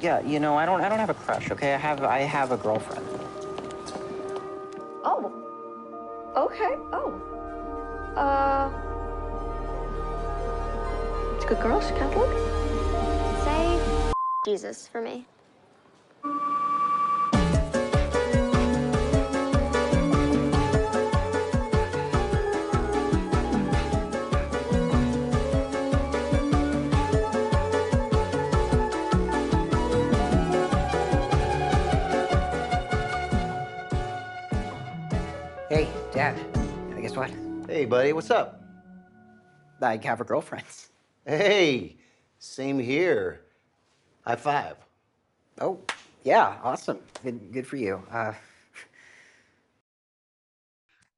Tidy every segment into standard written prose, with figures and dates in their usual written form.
Yeah, I don't have a crush, okay? I have a girlfriend. Oh, okay. Oh. Uh, it's a good girl. She's Catholic. Say Jesus for me. Hey, Dad, guess what? Hey, buddy, what's up? I have a girlfriend. Hey, same here. High five. Oh, yeah, awesome. Good for you.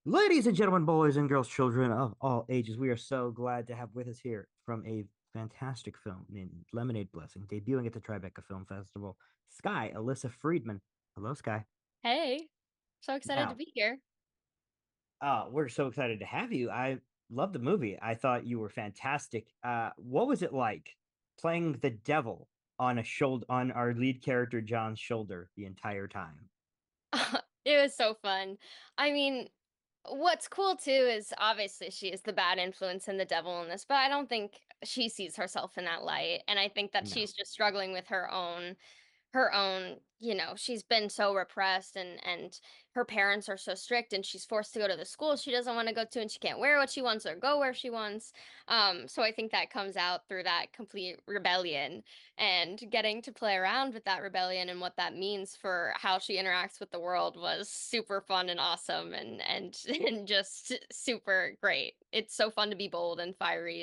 Ladies and gentlemen, boys and girls, children of all ages, we are so glad to have with us here from a fantastic film named Lemonade Blessing, debuting at the Tribeca Film Festival, Skye Alyssa Friedman. Hello, Skye. Hey, so excited to Now, be here. we're so excited to have you. I love the movie. I thought you were fantastic. What was it like playing the devil on on our lead character John's shoulder the entire time? It was so fun. I mean, what's cool too is obviously she is the bad influence and the devil in this, but I don't think she sees herself in that light. And I think that No. she's just struggling with her own, she's been so repressed and her parents are so strict and she's forced to go to the school she doesn't want to go to and she can't wear what she wants or go where she wants. So I think that comes out through that complete rebellion and getting to play around with that rebellion and what that means for how she interacts with the world was super fun and awesome and and just super great. It's so fun to be bold and fiery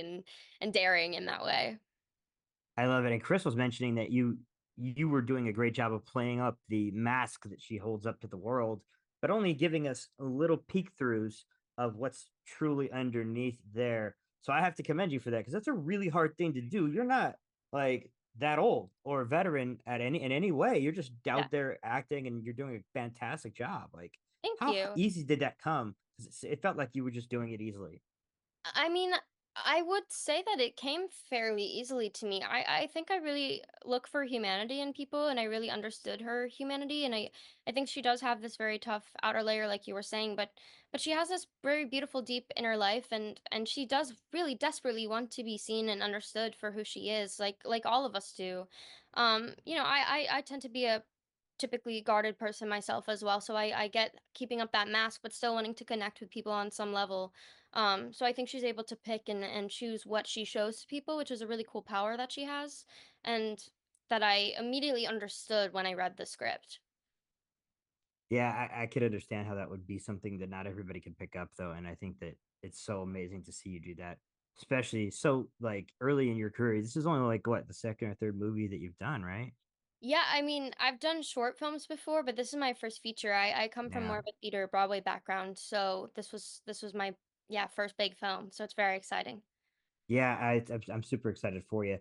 and daring in that way. I love it. And Chris was mentioning that you were doing a great job of playing up the mask that she holds up to the world, but only giving us little peek throughs of what's truly underneath there. So I have to commend you for that because that's a really hard thing to do. You're not like that old or a veteran at any in any way. You're just Yeah. out there acting and you're doing a fantastic job. Like Thank how you. easy did that come? 'Cause it felt like you were just doing it easily. I mean, I would say that it came fairly easily to me. I think I really look for humanity in people and I really understood her humanity and I think she does have this very tough outer layer like you were saying, but she has this very beautiful deep inner life and she does really desperately want to be seen and understood for who she is, like all of us do. I tend to be a typically guarded person myself as well, so I get keeping up that mask but still wanting to connect with people on some level. So I think she's able to pick and choose what she shows to people, which is a really cool power that she has, and that I immediately understood when I read the script. Yeah, I could understand how that would be something that not everybody can pick up though. And I think that it's so amazing to see you do that, especially so like early in your career. This is only like what, the second or third movie that you've done, right? Yeah, I mean, I've done short films before, but this is my first feature. I come from Yeah. more of a theater Broadway background, so this was my first big film. So it's very exciting. Yeah, I'm super excited for you.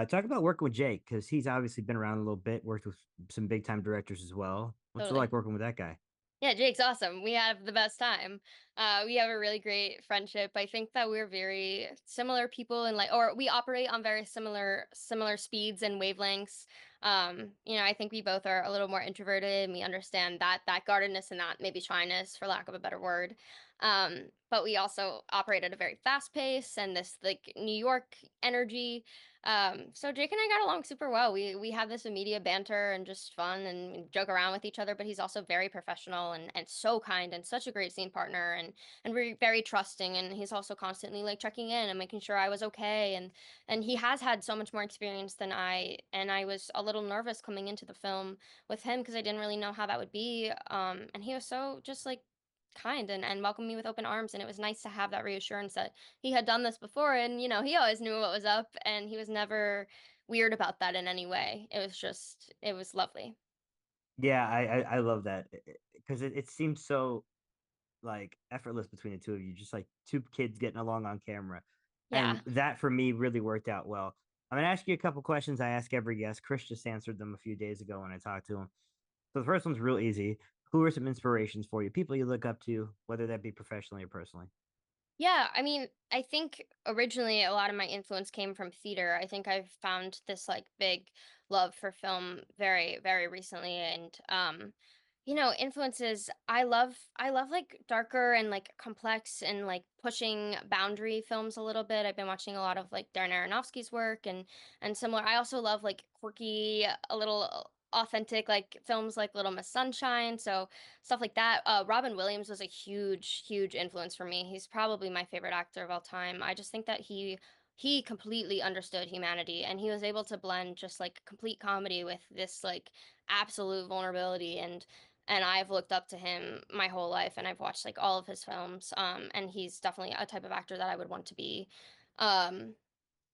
Talk about working with Jake because he's obviously been around a little bit, worked with some big time directors as well. What's it Totally. like working with that guy? Yeah, Jake's awesome. We have the best time. We have a really great friendship. I think that we're very similar people and or we operate on very similar speeds and wavelengths. I think we both are a little more introverted and we understand that guardedness and that maybe shyness for lack of a better word. But we also operate at a very fast pace and this like New York energy. So Jake and I got along super well. We have this immediate banter and just fun and we joke around with each other, but he's also very professional and so kind and such a great scene partner and we're very trusting and he's also constantly like checking in and making sure I was okay and he has had so much more experience than I and I was a little nervous coming into the film with him because I didn't really know how that would be. And he was so just like kind and welcomed me with open arms and it was nice to have that reassurance that he had done this before and he always knew what was up and he was never weird about that in any way. It was lovely. Yeah, I love that because it seems so like effortless between the two of you, just like two kids getting along on camera. And Yeah. that for me really worked out well. I'm gonna ask you a couple questions I ask every guest. Chris just answered them a few days ago when I talked to him. So the first one's real easy. Who are some inspirations for you? People you look up to, whether that be professionally or personally? Yeah, I mean, I think originally a lot of my influence came from theater. I think I've found this like big love for film very, very recently, and influences. I love like darker and like complex and like pushing boundary films a little bit. I've been watching a lot of like Darren Aronofsky's work and similar. I also love like quirky, a little authentic like films like Little Miss Sunshine. So stuff like that. Robin Williams was a huge, huge influence for me. He's probably my favorite actor of all time. I just think that he completely understood humanity and he was able to blend just like complete comedy with this like absolute vulnerability and I've looked up to him my whole life and I've watched like all of his films. And he's definitely a type of actor that I would want to be. Um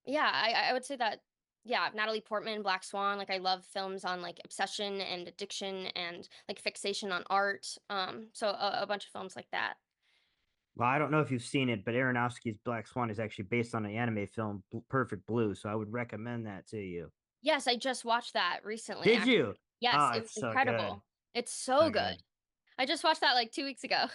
yeah, I would say that yeah, Natalie Portman, Black Swan, like I love films on like obsession and addiction and like fixation on art. So a bunch of films like that. Well, I don't know if you've seen it, but Aronofsky's Black Swan is actually based on an anime film, Perfect Blue. So I would recommend that to you. Yes, I just watched that recently, Did you? actually. Yes, Oh, it was it's so good. incredible. It's so So good. good. I just watched that like 2 weeks ago.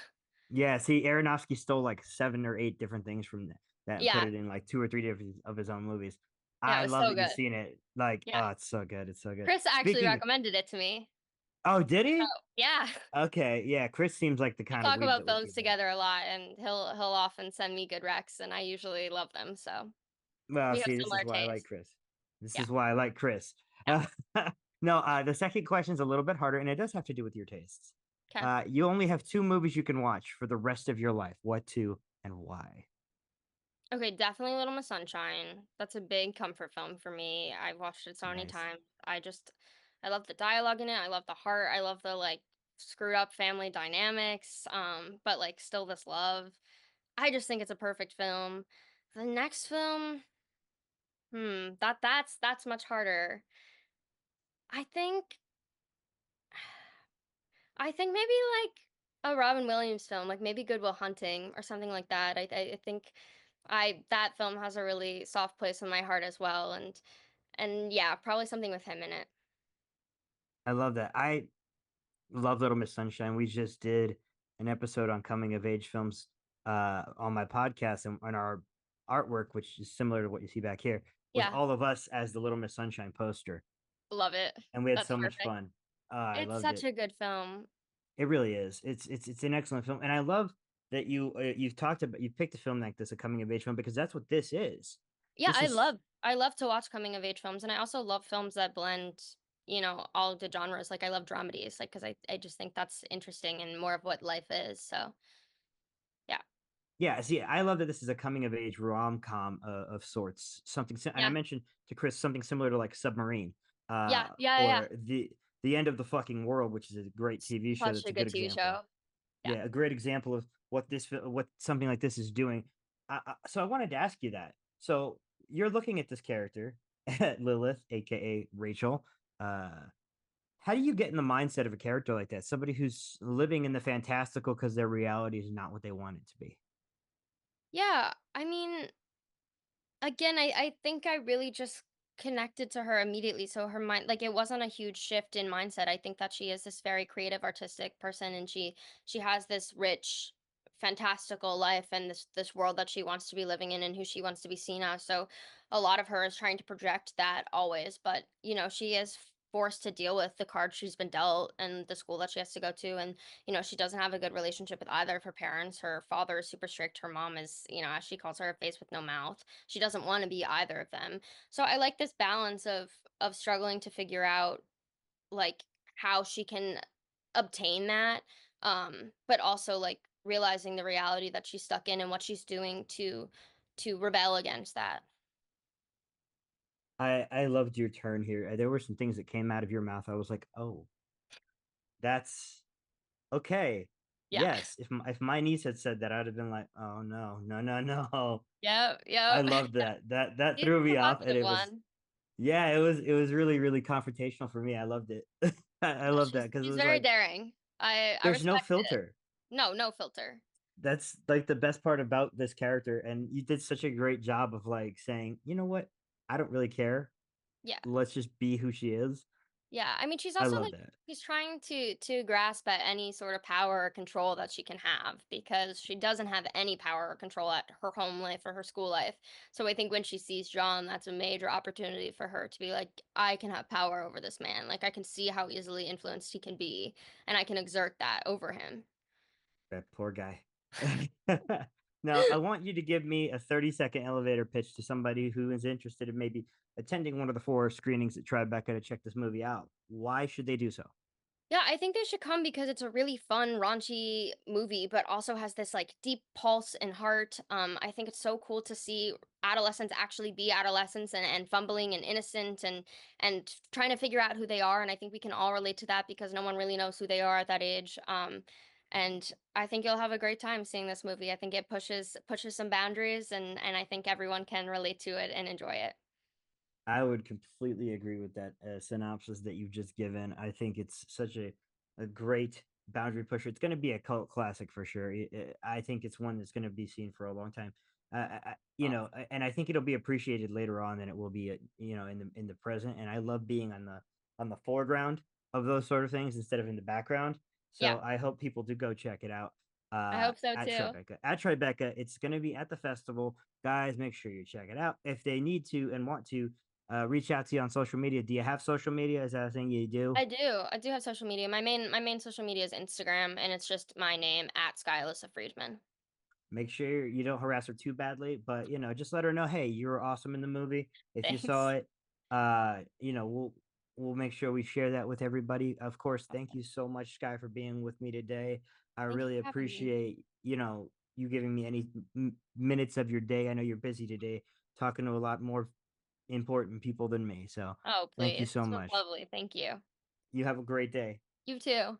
Yeah, see, Aronofsky stole like 7 or 8 different things from that and put Yeah, it in like 2 or 3 different of his own movies. yeah, it I was love so that you've good. seen it. Like, Yeah. oh, it's so good. It's so good. Chris actually Speaking, recommended it to me. oh, did he? Yeah. Okay, yeah. Chris seems like the We kind of talk weeb about that would do films that. together a lot and he'll often send me good recs and I usually love them, so Well, we have see, this is similar why I like tastes. Chris. This Yeah. is why I like Chris. Yeah. Uh, no, the second question is a little bit harder, and it does have to do with your tastes. Okay. You only have 2 movies you can watch for the rest of your life. What two and why? Okay, definitely Little Miss Sunshine. That's a big comfort film for me. I've watched it so many Nice. times. I love the dialogue in it. I love the heart. I love the like screwed up family dynamics. But like still this love. I just think it's a perfect film. The next film, that's much harder. I think I think maybe like a Robin Williams film, like maybe Good Will Hunting or something like that. I think I that film has a really soft place in my heart as well, and yeah, probably something with him in it. I love that. I love Little Miss Sunshine. We just did an episode on coming of age films on my podcast, and on our artwork, which is similar to what you see back here, was Yeah, all of us as the Little Miss Sunshine poster, love it. and we had That's so much perfect. fun. I It's loved such it. a good film. It really is. It's an excellent film, and I love that you've talked about you picked a film like this, a coming of age film, because that's what this is. Yeah, This is I love to watch coming of age films, and I also love films that blend, all of the genres. Like I love dramedies, like because I just think that's interesting and more of what life is. So yeah, yeah. See, I love that this is a coming of age rom com of sorts. And I yeah, mentioned to Chris something similar to like Submarine, yeah, yeah, yeah. or the end of the fucking world, which is a great TV show. Such That's a a good good TV example. show. Yeah, Yeah, a great example of what something like this is doing. So I wanted to ask you that. So you're looking at this character, Lilith, aka Rachel. Uh, how do you get in the mindset of a character like that? Somebody who's living in the fantastical because their reality is not what they want it to be. yeah. I mean, again, I think I really just connected to her immediately. So her mind, like it wasn't a huge shift in mindset. I think that she is this very creative, artistic person, and she has this rich, fantastical life and this world that she wants to be living in and who she wants to be seen as. So a lot of her is trying to project that always, but she is forced to deal with the cards she's been dealt and the school that she has to go to and she doesn't have a good relationship with either of her parents. Her father is super strict. Her mom is, as she calls her, a face with no mouth. She doesn't want to be either of them. So I like this balance of struggling to figure out like how she can obtain that, but also like realizing the reality that she's stuck in and what she's doing to rebel against that. I loved your turn here. There were some things that came out of your mouth. I was like, oh, that's okay. Yeah. Yes, if my niece had said that, I'd have been like, oh no, no, no, no. Yep, I yep. loved that. That She's threw the me off, and positive it was, one. yeah, it was really really confrontational for me. I loved it. I Yeah, love that she's because it she's was very like daring. I there's no respect it. filter. No, no filter. That's like the best part about this character, and you did such a great job of like saying, you know what, I don't really care. Yeah. Let's just be who she is. Yeah, I mean, she's I also love like that. she's trying to grasp at any sort of power or control that she can have because she doesn't have any power or control at her home life or her school life. So I think when she sees John, that's a major opportunity for her to be like, I can have power over this man. Like I can see how easily influenced he can be, and I can exert that over him. That poor guy. Now, I want you to give me a 30-second elevator pitch to somebody who is interested in maybe attending one of the 4 screenings at Tribeca to check this movie out. Why should they do so? Yeah, I think they should come because it's a really fun, raunchy movie, but also has this like deep pulse and heart. I think it's so cool to see adolescents actually be adolescents and fumbling and innocent and trying to figure out who they are. And I think we can all relate to that because no one really knows who they are at that age. And I think you'll have a great time seeing this movie. I think it pushes some boundaries, and I think everyone can relate to it and enjoy it. I would completely agree with that synopsis that you've just given. I think it's such a great boundary pusher. It's going to be a cult classic for sure. I think it's one that's going to be seen for a long time. And I think it'll be appreciated later on than it will be, in the present. And I love being on the foreground of those sort of things instead of in the background. Yeah, So I hope people do go check it out I hope so at too. Tribeca. At Tribeca, it's going to be at the festival. Guys, make sure you check it out. If they need to and want to, reach out to you on social media. Do you have social media? Is that a thing you do? I do. I do have social media. My main social media is Instagram, and it's just my name at Skye Alyssa Friedman. Make sure you don't harass her too badly, but just let her know, hey, you were awesome in the movie. If you saw Thanks. it, we'll make sure we share that with everybody. Of course, thank you so much, Sky, for being with me today. I Thank you really for having me. appreciate you giving me any minutes of your day. I know you're busy today, talking to a lot more important people than me. So Oh, thank you please. so This was much. lovely. Thank you. You have a great day. You too.